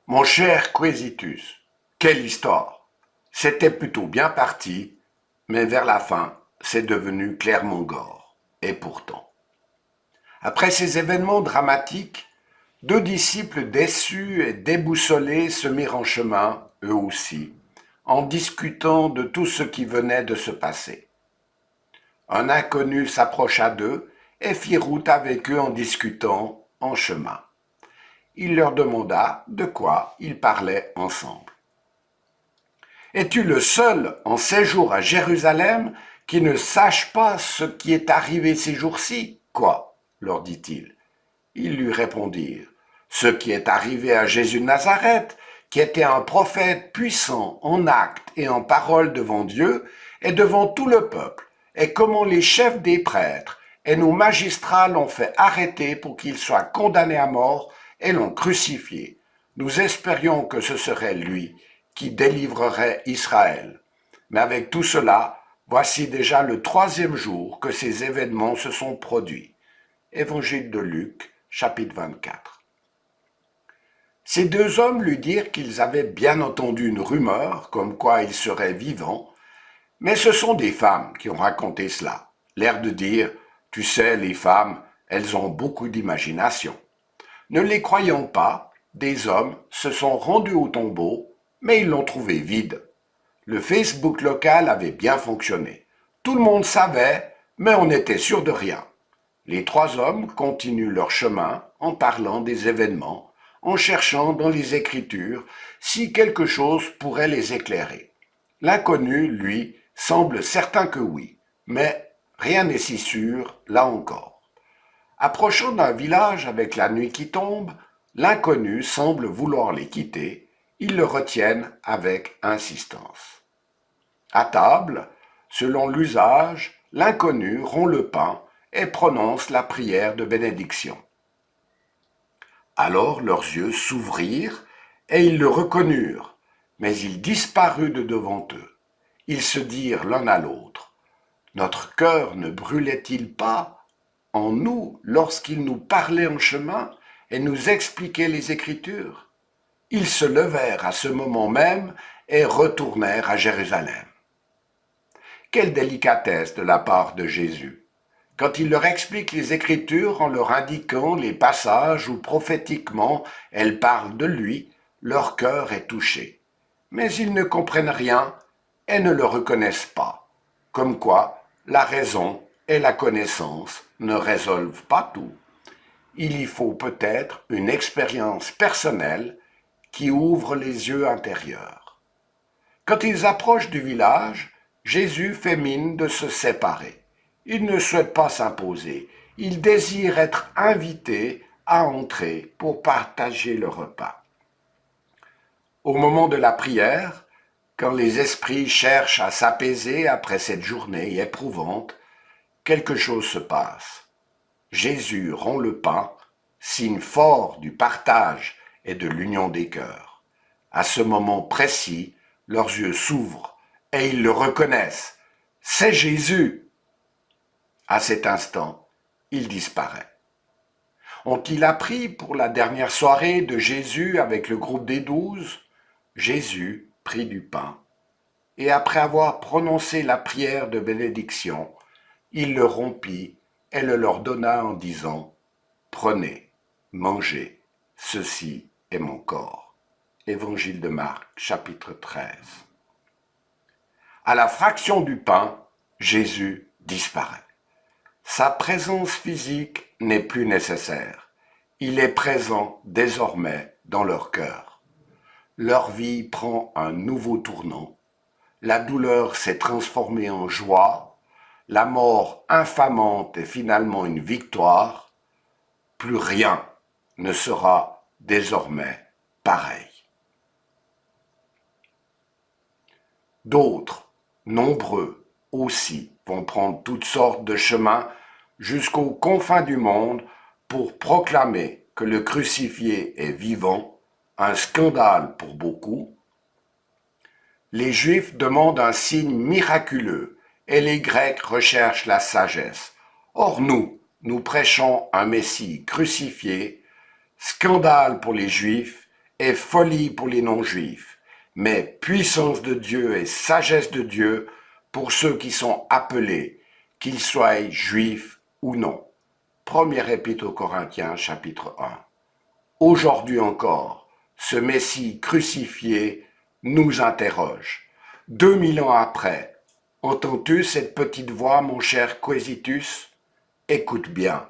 Mon cher Quesitus, quelle histoire! C'était plutôt bien parti, mais vers la fin, c'est devenu clairement gore. Et pourtant. Après ces événements dramatiques, deux disciples déçus et déboussolés se mirent en chemin, eux aussi, en discutant de tout ce qui venait de se passer. Un inconnu s'approcha d'eux et fit route avec eux en discutant en chemin. Il leur demanda de quoi ils parlaient ensemble. Es-tu le seul en séjour à Jérusalem qui ne sache pas ce qui est arrivé ces jours-ci? Quoi? Leur dit-il. Ils lui répondirent, ce qui est arrivé à Jésus de Nazareth, qui était un prophète puissant en actes et en paroles devant Dieu et devant tout le peuple, et comment les chefs des prêtres et nos magistrats l'ont fait arrêter pour qu'il soit condamné à mort et l'ont crucifié. Nous espérions que ce serait lui qui délivrerait Israël. Mais avec tout cela, voici déjà le troisième jour que ces événements se sont produits. Évangile de Luc, chapitre 24. Ces deux hommes lui dirent qu'ils avaient bien entendu une rumeur comme quoi il serait vivant, mais ce sont des femmes qui ont raconté cela, l'air de dire « Tu sais, les femmes, elles ont beaucoup d'imagination ». Ne les croyant pas, des hommes se sont rendus au tombeau, mais ils l'ont trouvé vide. Le Facebook local avait bien fonctionné. Tout le monde savait, mais on n'était sûr de rien. Les trois hommes continuent leur chemin en parlant des événements, en cherchant dans les Écritures si quelque chose pourrait les éclairer. L'inconnu, lui, semble certain que oui, mais rien n'est si sûr, là encore. Approchant d'un village avec la nuit qui tombe, l'inconnu semble vouloir les quitter, ils le retiennent avec insistance. À table, selon l'usage, l'inconnu rompt le pain et prononce la prière de bénédiction. Alors leurs yeux s'ouvrirent et ils le reconnurent, mais il disparut de devant eux. Ils se dirent l'un à l'autre, « Notre cœur ne brûlait-il pas en nous lorsqu'il nous parlait en chemin et nous expliquait les Écritures ?» Ils se levèrent à ce moment même et retournèrent à Jérusalem. Quelle délicatesse de la part de Jésus! Quand il leur explique les Écritures en leur indiquant les passages où prophétiquement elles parlent de lui, leur cœur est touché. Mais ils ne comprennent rien et ne le reconnaissent pas. Comme quoi, la raison et la connaissance ne résolvent pas tout. Il y faut peut-être une expérience personnelle qui ouvre les yeux intérieurs. Quand ils approchent du village, Jésus fait mine de se séparer. Il ne souhaite pas s'imposer. Il désire être invité à entrer pour partager le repas. Au moment de la prière, quand les esprits cherchent à s'apaiser après cette journée éprouvante, quelque chose se passe. Jésus rompt le pain, signe fort du partage et de l'union des cœurs. À ce moment précis, leurs yeux s'ouvrent et ils le reconnaissent. C'est Jésus! À cet instant, il disparaît. Ont-ils appris pour la dernière soirée de Jésus avec le groupe des 12? Jésus prit du pain, et après avoir prononcé la prière de bénédiction, il le rompit et le leur donna en disant, « Prenez, mangez, ceci est mon corps. » Évangile de Marc, chapitre 13. À la fraction du pain, Jésus disparaît. Sa présence physique n'est plus nécessaire. Il est présent désormais dans leur cœur. Leur vie prend un nouveau tournant. La douleur s'est transformée en joie. La mort infamante est finalement une victoire. Plus rien ne sera désormais pareil. D'autres, nombreux aussi, vont prendre toutes sortes de chemins jusqu'aux confins du monde pour proclamer que le crucifié est vivant, un scandale pour beaucoup. Les Juifs demandent un signe miraculeux et les Grecs recherchent la sagesse. Or nous prêchons un Messie crucifié, scandale pour les Juifs est folie pour les non-juifs, mais puissance de Dieu et sagesse de Dieu pour ceux qui sont appelés, qu'ils soient juifs ou non. Première épître aux Corinthiens, chapitre 1. Aujourd'hui encore, ce Messie crucifié nous interroge. 2000 ans après, entends-tu cette petite voix, mon cher Quesitus? Écoute bien,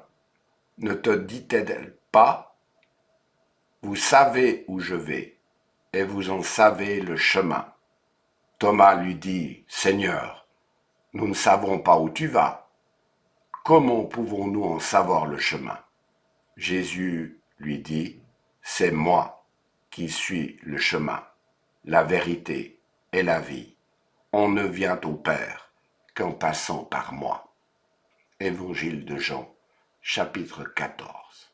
ne te dit-elle pas, vous savez où je vais, et vous en savez le chemin. Thomas lui dit, Seigneur, nous ne savons pas où tu vas. Comment pouvons-nous en savoir le chemin? Jésus lui dit, c'est moi qui suis le chemin, la vérité et la vie. On ne vient au Père qu'en passant par moi. Évangile de Jean, chapitre 14.